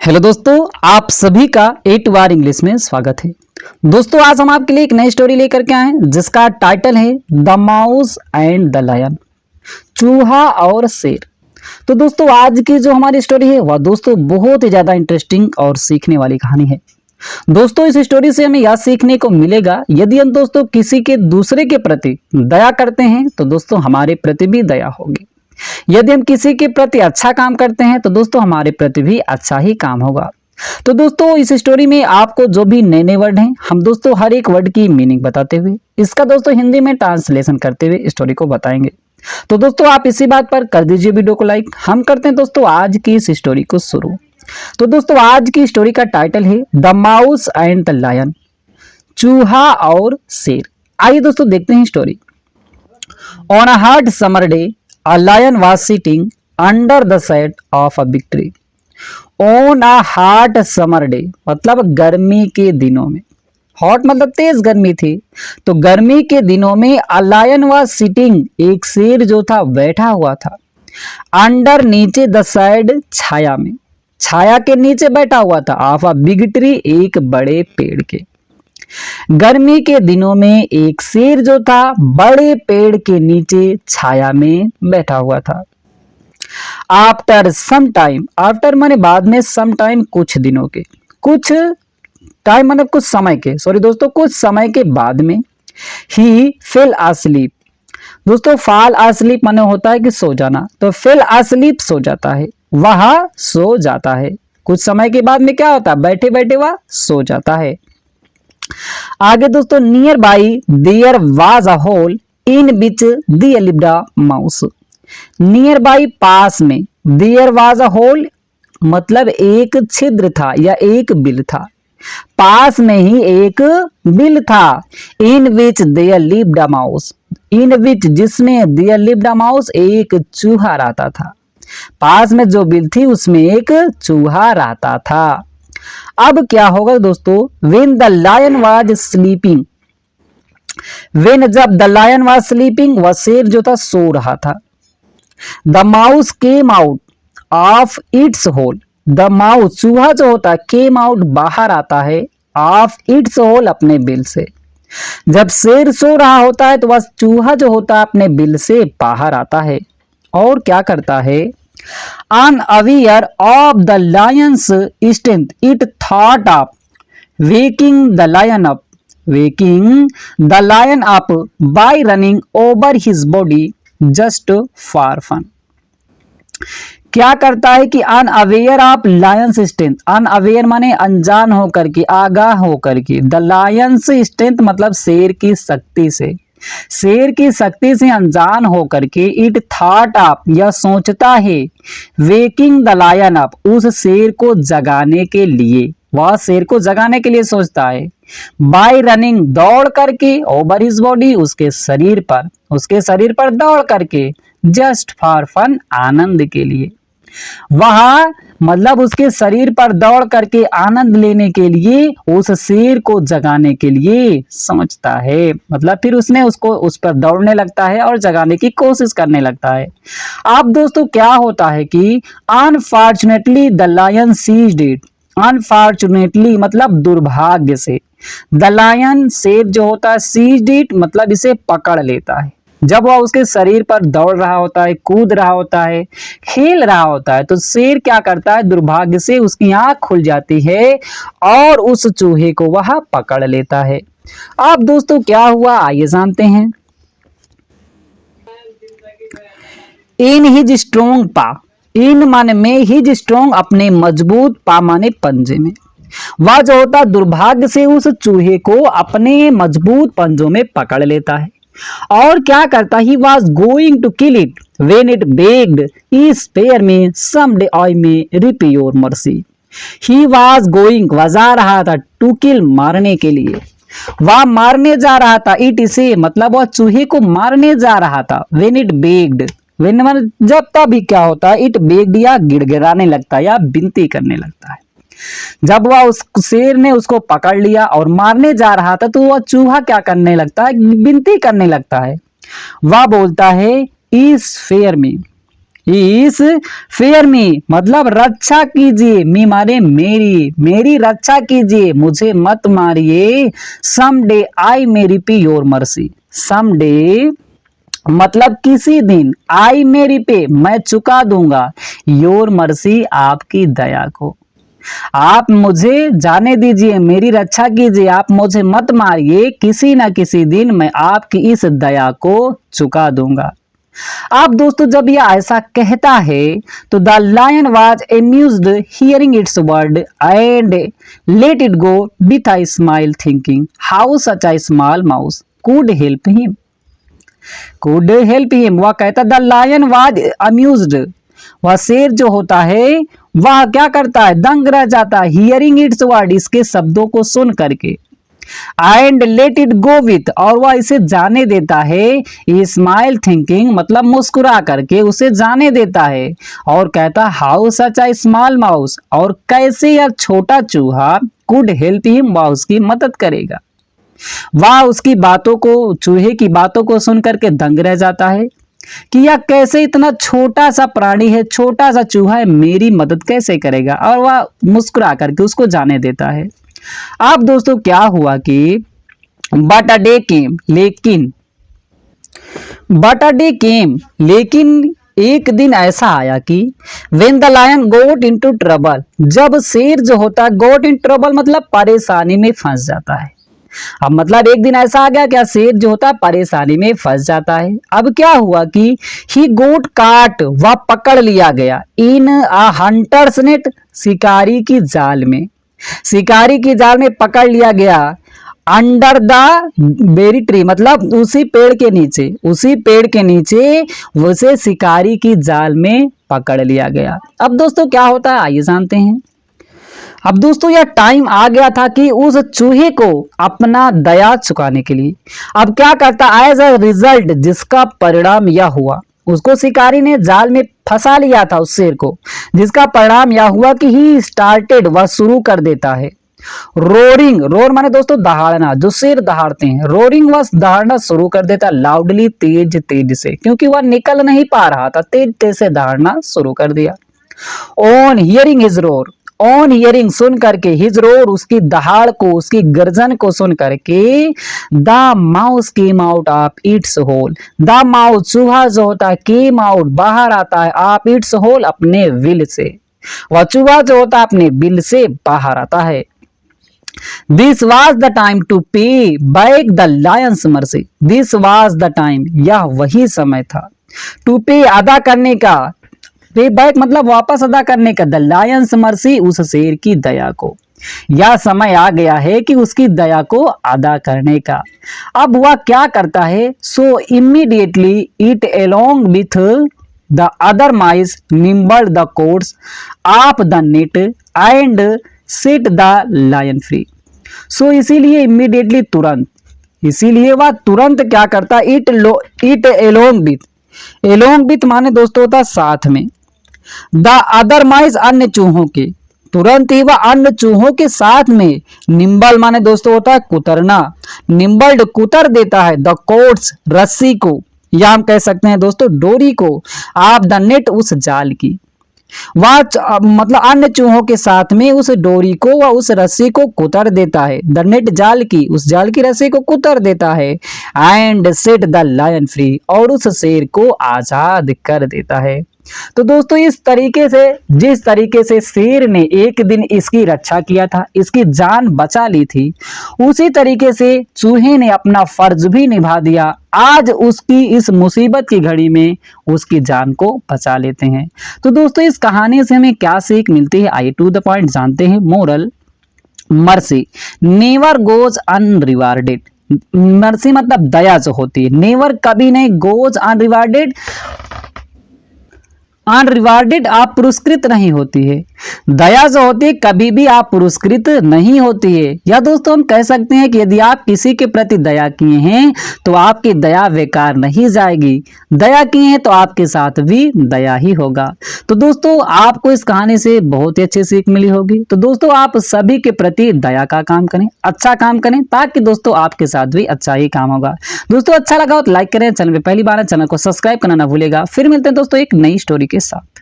Hello दोस्तों, आप सभी का एक बार इंग्लिश में स्वागत है। दोस्तों, आज हम आपके लिए एक नई स्टोरी लेकर के आए हैं जिसका टाइटल है the mouse and the lion, चूहा और शेर। तो दोस्तों, आज की जो हमारी स्टोरी है वह दोस्तों बहुत ही ज्यादा इंटरेस्टिंग और सीखने वाली कहानी है। दोस्तों, इस स्टोरी से हमें यह सीखने को मिलेगा, यदि हम दोस्तों किसी के दूसरे के प्रति दया करते हैं तो दोस्तों हमारे प्रति भी दया होगी। यदि हम किसी के प्रति अच्छा काम करते हैं तो दोस्तों हमारे प्रति भी अच्छा ही काम होगा। तो दोस्तों, इस स्टोरी में आपको जो भी नए नए वर्ड हैं, हम दोस्तों हर एक वर्ड की मीनिंग बताते हुए इसका दोस्तों हिंदी में ट्रांसलेशन करते हुए स्टोरी को बताएंगे। तो दोस्तों, आप इसी बात पर कर दीजिए वीडियो को लाइक। हम करते हैं दोस्तों आज की इस स्टोरी को शुरू। तो दोस्तों, आज की स्टोरी का टाइटल है the mouse and the lion, चूहा और शेर। आइए दोस्तों देखते हैं story. On a hot summer day a lion was sitting under the shade of a big tree on a hot summer day, मतलब गर्मी के दिनों में। हॉट मतलब तेज गर्मी थी, तो गर्मी के दिनों में a lion was sitting, एक शेर जो था बैठा हुआ था, अंडर नीचे द shade, छाया में, छाया के नीचे बैठा हुआ था, ऑफ अ बिग ट्री, एक बड़े पेड़ के। गर्मी के दिनों में एक शेर जो था बड़े पेड़ के नीचे छाया में बैठा हुआ था। आफ्टर सम टाइम, आफ्टर माने बाद में, सम टाइम कुछ दिनों के, कुछ टाइम मतलब कुछ समय के, सॉरी दोस्तों, कुछ समय के बाद में ही फेल asleep। दोस्तों, फाल asleep माने होता है कि सो जाना, तो फेल asleep सो जाता है, वह सो जाता है। कुछ समय के बाद में क्या होता है, बैठे बैठे वह सो जाता है। आगे दोस्तों, near by there was a hole in which the lived a mouse. Near by पास में, देयर वाज अ होल मतलब एक छिद्र था या एक बिल था, पास में ही एक बिल था। In which there lived a mouse, in which जिसमें देयर लिव्ड अ माउस एक चूहा रहता था। पास में जो बिल थी उसमें एक चूहा रहता था। अब क्या होगा दोस्तों, when the lion was sleeping, when जब the lion was sleeping, वह शेर जो था सो रहा था। the mouse came out of its hole, the mouse चूहा जो होता है came out बाहर आता है, of its hole अपने बिल से। जब शेर सो रहा होता है तो वह चूहा जो होता है अपने बिल से बाहर आता है और क्या करता है, unaware of the lion's strength, it thought of waking the lion up, waking the lion up by running over his body just for fun। क्या करता है कि unaware of Lions strength, unaware माने अनजान होकर के, आगाह होकर के, द लायंस स्ट्रेंथ मतलब शेर की शक्ति से, शेर की शक्ति से अनजान होकर के, इट थॉट ऑफ यह सोचता है, वेकिंग द लायन अप उस शेर को जगाने के लिए, वह शेर को जगाने के लिए सोचता है, बाय रनिंग दौड़ करके, ओवर हिज बॉडी उसके शरीर पर, उसके शरीर पर दौड़ करके, जस्ट फॉर फन आनंद के लिए, वह मतलब उसके शरीर पर दौड़ करके आनंद लेने के लिए, उस शेर को जगाने के लिए समझता है, मतलब फिर उसने उसको उस पर दौड़ने लगता है और जगाने की कोशिश करने लगता है। अब दोस्तों क्या होता है कि unfortunately the lion seized it, unfortunately मतलब दुर्भाग्य से, द लायन शेर जो होता है, सीज्ड इट मतलब इसे पकड़ लेता है। जब वह उसके शरीर पर दौड़ रहा होता है, कूद रहा होता है, खेल रहा होता है, तो शेर क्या करता है, दुर्भाग्य से उसकी आंख खुल जाती है और उस चूहे को वह पकड़ लेता है। अब दोस्तों क्या हुआ आइए जानते हैं। इन हिज स्ट्रोंग पा, इन माने में, हिज स्ट्रोंग अपने मजबूत, पा माने पंजे में, वह जो होता है दुर्भाग्य से उस चूहे को अपने मजबूत पंजों में पकड़ लेता है और क्या करता, he was going to kill it when it begged, spare me someday I may repay your mercy. He was going वह जा रहा था, टू किल मारने के लिए, वह मारने जा रहा था, इट इसे मतलब वह चूहे को मारने जा रहा था, वेन इट बेग्ड, वेन मतलब जब तभी क्या होता है, इट बेग्ड या गिड़गिड़ाने लगता है या विनती करने लगता है। जब वह उस शेर ने उसको पकड़ लिया और मारने जा रहा था तो वह चूहा क्या करने लगता है, विनती करने लगता है। वह बोलता है इस फेयर में, इस फेयर मी मतलब रक्षा कीजिए, मी मारे मेरी रक्षा कीजिए, मुझे मत मारिए। Some day I may repay your mercy, some day मतलब किसी दिन, आई मेरी पे मैं चुका दूंगा, योर मर्सी आपकी दया को। आप मुझे जाने दीजिए, मेरी रक्षा कीजिए, आप मुझे मत मारिए, किसी ना किसी दिन मैं आपकी इस दया को चुका दूंगा। अब दोस्तों जब यह ऐसा कहता है तो the lion was amused hearing its word and let it go with a smile thinking how such a small mouse could help him, could help him. वह कहता द लायन वाज अम्यूज्ड, वह शेर जो होता है वह क्या करता है, दंग रह जाता है, हियरिंग इट्स वर्ड इसके शब्दों को सुन करके, and let it go with और वह इसे जाने देता है, स्माइल थिंकिंग मतलब मुस्कुरा करके उसे जाने देता है, और कहता how such a small mouse और कैसे यह छोटा चूहा कुड हेल्प हिम वह उसकी मदद करेगा। वह उसकी बातों को, चूहे की बातों को सुन करके दंग रह जाता है कि यह कैसे इतना छोटा सा प्राणी है, छोटा सा चूहा है, मेरी मदद कैसे करेगा, और वह मुस्कुरा करके उसको जाने देता है। अब दोस्तों क्या हुआ कि बट अ डे केम, लेकिन बट अ डे केम लेकिन एक दिन ऐसा आया कि when the lion got into trouble, जब शेर जो होता है गोट इन ट्रबल मतलब परेशानी में फंस जाता है। अब मतलब एक दिन ऐसा आ गया क्या, शेर जो होता है परेशानी में फंस जाता है। अब क्या हुआ कि ही गोट काट, वह पकड़ लिया गया, इन अ हंटर्स नेट शिकारी की जाल में, शिकारी की जाल में पकड़ लिया गया, अंडर द बेरी ट्री मतलब उसी पेड़ के नीचे, उसी पेड़ के नीचे उसे शिकारी की जाल में पकड़ लिया गया। अब दोस्तों क्या होता है आइए जानते हैं। अब दोस्तों यह टाइम आ गया था कि उस चूहे को अपना दया चुकाने के लिए, अब क्या करता एज अ रिजल्ट जिसका परिणाम यह हुआ, उसको शिकारी ने जाल में फंसा लिया था उस शेर को, जिसका परिणाम यह हुआ कि ही स्टार्टेड वह शुरू कर देता है, रोरिंग, रोर माने दोस्तों दहाड़ना, जो शेर दहाड़ते हैं, रोरिंग वह दहाड़ना शुरू कर देता लाउडली तेज तेज से, क्योंकि वह निकल नहीं पा रहा था, तेज तेज से दहाड़ना शुरू कर दिया। On hearing his roar, on hearing सुन करके, हिज रोर उसकी दहाड़ को, उसकी गर्जन को सुन करके, the mouse came out of its hole, the mouse चूहा जो होता है केम आउट बाहर आता है, ऑफ इट्स होल अपने बिल से, वह चूहा जो होता है अपने बिल से बाहर आता है। This was the time to pay back the lion's mercy, this was the time यह वही समय था, टू पे अदा करने का, पे बैक मतलब वापस अदा करने का, द लायंस मर्सी उस शेर की दया को, यह समय आ गया है कि उसकी दया को अदा करने का। अब वह क्या करता है, so immediately it along with the other mice nimble the cords of the net and set the lion free. So इसीलिए इमीडिएटली तुरंत, इसीलिए वह तुरंत क्या करता, it along with, along with माने दोस्तों होता साथ में, द अदर माइस अन्य चूहों के, तुरंत ही वह अन्य चूहों के साथ में, निम्बल माने दोस्तों होता है कुतरना, निम्बल्ड कुतर देता है, द कोर्ड्स रस्सी को, या हम कह सकते हैं दोस्तों डोरी को, आप द नेट उस जाल की, वह मतलब अन्य चूहों के साथ में उस डोरी को व उस रस्सी को कुतर देता है, द नेट जाल की, उस जाल की रस्सी को कुतर देता है, and set the lion free और उस शेर को आजाद कर देता है। तो दोस्तों इस तरीके से, जिस तरीके से शेर ने एक दिन इसकी रक्षा किया था, इसकी जान बचा ली थी, उसी तरीके से चूहे ने अपना फर्ज भी निभा दिया, आज उसकी इस मुसीबत की घड़ी में उसकी जान को बचा लेते हैं। तो दोस्तों इस कहानी से हमें क्या सीख मिलती है, आइए टू द पॉइंट जानते हैं। Moral, mercy never goes unrewarded, mercy मतलब दया जो होती है, नेवर कभी नहीं, गोज अनरिवार्डेड, अनरिवार्डेड आप पुरस्कृत नहीं होती है, दया जो होती है कभी भी आप पुरस्कृत नहीं होती है। या दोस्तों हम कह सकते हैं कि यदि आप किसी के प्रति दया किए हैं तो आपकी दया बेकार नहीं जाएगी, दया किए हैं तो आपके साथ भी दया ही होगा। तो दोस्तों आपको इस कहानी से बहुत ही अच्छी सीख मिली होगी। तो दोस्तों आप सभी के प्रति दया का काम करें, अच्छा काम करें, ताकि दोस्तों आपके साथ भी अच्छा ही काम होगा। दोस्तों अच्छा लगा हो तो लाइक करें, चैनल पे पहली बार है चैनल को सब्सक्राइब करना ना भूलेगा। फिर मिलते हैं दोस्तों एक नई स्टोरी के साथ।